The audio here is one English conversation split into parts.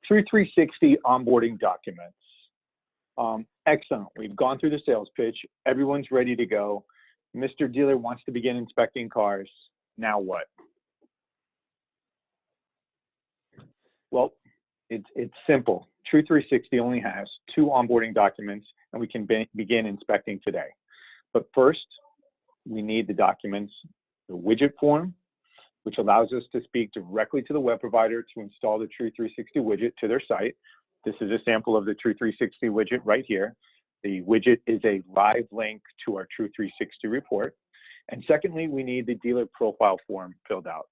through 360 onboarding documents. Excellent. We've gone through the sales pitch. Everyone's ready to go. Mr. Dealer wants to begin inspecting cars. Now what? Well, it's simple. True 360 only has 2 onboarding documents, and we can begin inspecting today. But first, we need the documents, the widget form, which allows us to speak directly to the web provider to install the True 360 widget to their site. This is a sample of the True 360 widget right here. The widget is a live link to our True 360 report. And secondly, we need the dealer profile form filled out.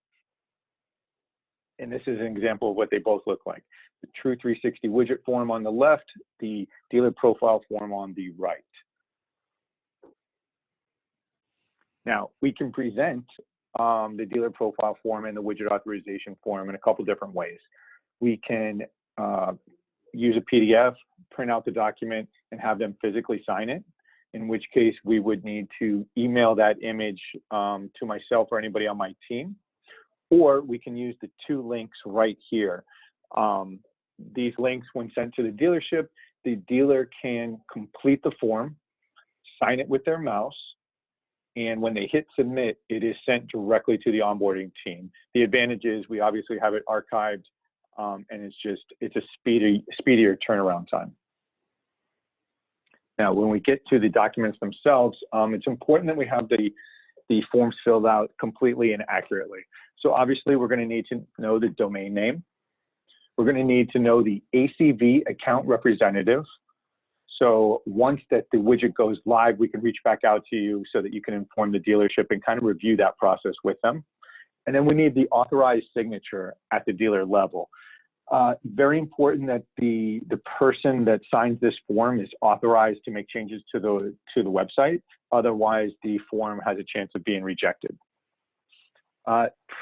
And this is an example of what they both look like. The True 360 widget form on the left, the dealer profile form on the right. Now, we can present the dealer profile form and the widget authorization form in a couple different ways. We can use a PDF, print out the document, and have them physically sign it, in which case we would need to email that image to myself or anybody on my team. Or we can use the 2 links right here. These links, when sent to the dealership, the dealer can complete the form, sign it with their mouse, and when they hit submit, it is sent directly to the onboarding team. The advantage is we obviously have it archived, and it's a speedier turnaround time. Now, when we get to the documents themselves, it's important that we have the forms filled out completely and accurately. So obviously, we're going to need to know the domain name. We're going to need to know the ACV account representative. So once that the widget goes live, we can reach back out to you so that you can inform the dealership and kind of review that process with them. And then we need the authorized signature at the dealer level. Very important that the person that signs this form is authorized to make changes to the website. Otherwise, the form has a chance of being rejected.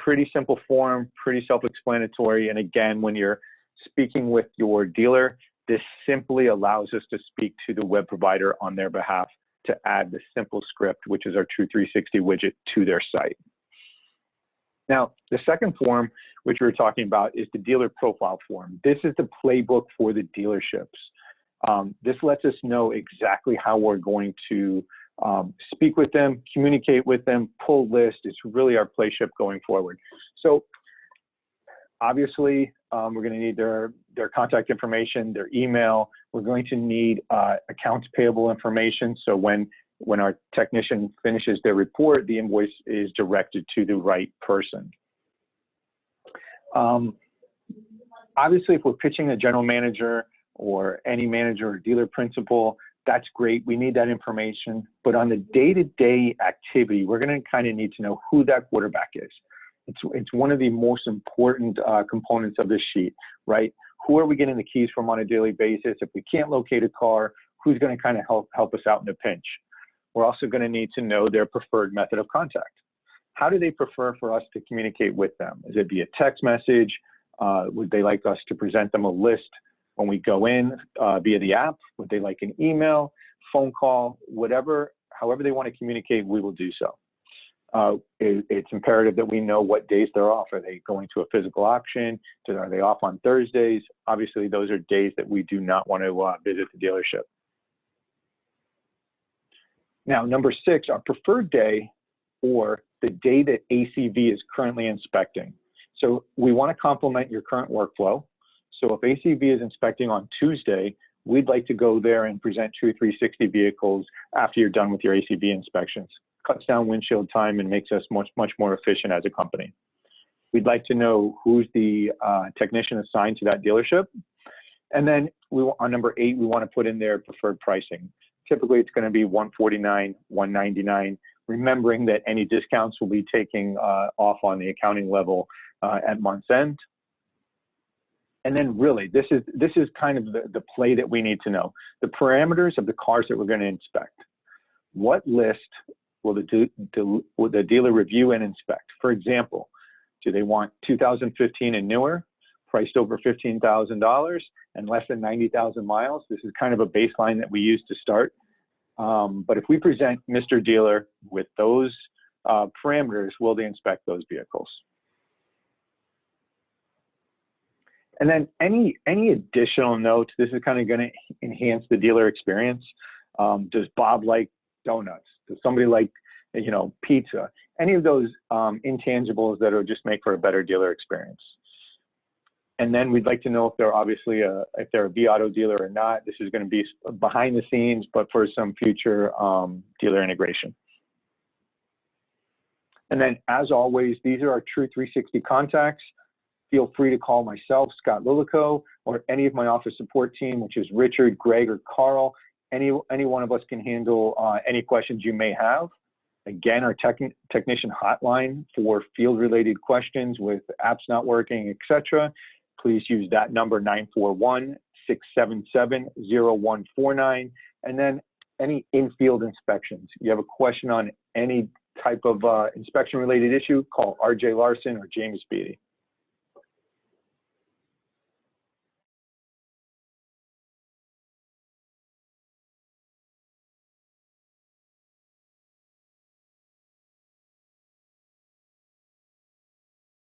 Pretty simple form, pretty self-explanatory. And again, when you're speaking with your dealer, this simply allows us to speak to the web provider on their behalf to add the simple script, which is our True 360 widget, to their site. Now, the second form, which we were talking about, is the dealer profile form. This is the playbook for the dealerships. This lets us know exactly how we're going to speak with them, communicate with them, pull lists. It's really our playship going forward. So obviously, we're going to need their contact information, their email. We're going to need accounts payable information. So when our technician finishes their report, the invoice is directed to the right person. Obviously, if we're pitching a general manager or any manager or dealer principal, that's great. We need that information. But on the day-to-day activity, we're going to kind of need to know who that quarterback is. It's one of the most important components of this sheet, right? Who are we getting the keys from on a daily basis? If we can't locate a car, who's going to kind of help us out in a pinch? We're also going to need to know their preferred method of contact. How do they prefer for us to communicate with them? Is it via text message? Would they like us to present them a list when we go in via the app? Would they like an email, phone call, however they want to communicate, we will do so. It's imperative that we know what days they're off. Are they going to a physical auction? Are they off on Thursdays? Obviously, those are days that we do not want to visit the dealership. Now, number 6, our preferred day or the day that ACV is currently inspecting. So we want to complement your current workflow. So if ACV is inspecting on Tuesday, we'd like to go there and present True 360 vehicles after you're done with your ACV inspections. Cuts down windshield time and makes us much more efficient as a company. We'd like to know who's the technician assigned to that dealership. And then on number 8, we want to put in their preferred pricing. Typically, it's going to be $149, $199, remembering that any discounts will be taking off on the accounting level at month's end. And then really, this is kind of the play that we need to know. The parameters of the cars that we're going to inspect. What list will the dealer review and inspect? For example, do they want 2015 and newer, priced over $15,000 and less than 90,000 miles? This is kind of a baseline that we use to start. But if we present Mr. Dealer with those parameters, will they inspect those vehicles? And then any additional notes, this is kind of going to enhance the dealer experience. Does Bob like donuts? Does somebody like, you know, pizza? Any of those intangibles that will just make for a better dealer experience. And then we'd like to know if they're obviously if they're a vAuto dealer or not. This is going to be behind the scenes, but for some future dealer integration. And then, as always, these are our True 360 contacts. Feel free to call myself, Scott Lilico, or any of my office support team, which is Richard, Greg, or Carl. Any one of us can handle any questions you may have. Again, our technician hotline for field-related questions with apps not working, etc. Please use that number, 941-677-0149. And then any in-field inspections. You have a question on any type of inspection-related issue, call RJ Larson or James Beatty.